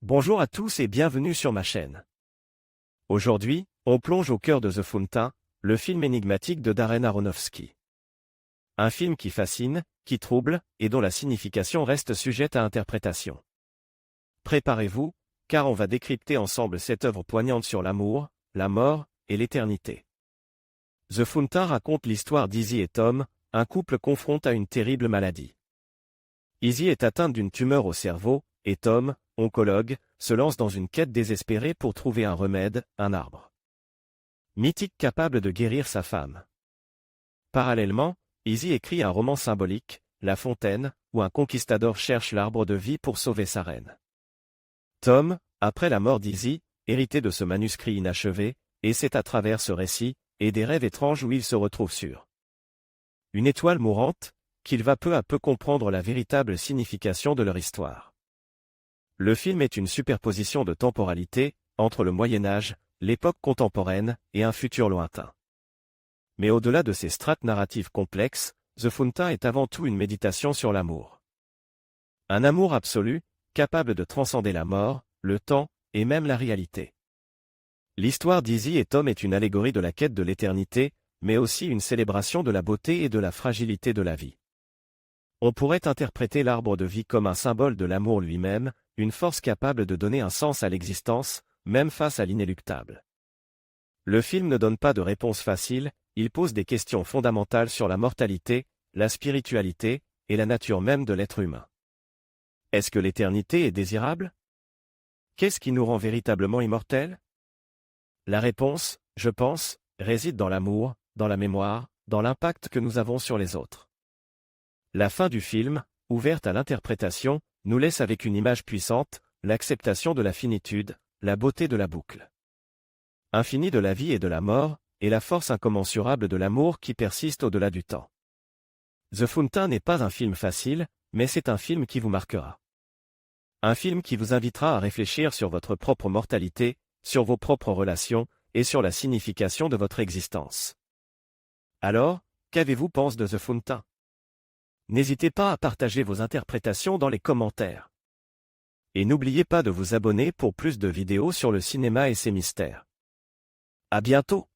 Bonjour à tous et bienvenue sur ma chaîne. Aujourd'hui, on plonge au cœur de The Fountain, le film énigmatique de Darren Aronofsky. Un film qui fascine, qui trouble, et dont la signification reste sujette à interprétation. Préparez-vous, car on va décrypter ensemble cette œuvre poignante sur l'amour, la mort, et l'éternité. The Fountain raconte l'histoire d'Izzy et Tom, un couple confronté à une terrible maladie. Izzy est atteinte d'une tumeur au cerveau, et Tom, oncologue, se lance dans une quête désespérée pour trouver un remède, un arbre mythique capable de guérir sa femme. Parallèlement, Izzy écrit un roman symbolique, La Fontaine, où un conquistador cherche l'arbre de vie pour sauver sa reine. Tom, après la mort d'Izzy, hérité de ce manuscrit inachevé, et c'est à travers ce récit, et des rêves étranges où il se retrouve sur une étoile mourante, qu'il va peu à peu comprendre la véritable signification de leur histoire. Le film est une superposition de temporalité, entre le Moyen-Âge, l'époque contemporaine, et un futur lointain. Mais au-delà de ces strates narratives complexes, The Fountain est avant tout une méditation sur l'amour. Un amour absolu, capable de transcender la mort, le temps, et même la réalité. L'histoire d'Izzy et Tom est une allégorie de la quête de l'éternité, mais aussi une célébration de la beauté et de la fragilité de la vie. On pourrait interpréter l'arbre de vie comme un symbole de l'amour lui-même, une force capable de donner un sens à l'existence, même face à l'inéluctable. Le film ne donne pas de réponse facile, il pose des questions fondamentales sur la mortalité, la spiritualité, et la nature même de l'être humain. Est-ce que l'éternité est désirable? Qu'est-ce qui nous rend véritablement immortels? La réponse, je pense, réside dans l'amour, dans la mémoire, dans l'impact que nous avons sur les autres. La fin du film, ouverte à l'interprétation, nous laisse avec une image puissante, l'acceptation de la finitude, la beauté de la boucle infinie de la vie et de la mort, et la force incommensurable de l'amour qui persiste au-delà du temps. The Fountain n'est pas un film facile, mais c'est un film qui vous marquera. Un film qui vous invitera à réfléchir sur votre propre mortalité, sur vos propres relations, et sur la signification de votre existence. Alors, qu'avez-vous pensé de The Fountain? N'hésitez pas à partager vos interprétations dans les commentaires. Et n'oubliez pas de vous abonner pour plus de vidéos sur le cinéma et ses mystères. À bientôt!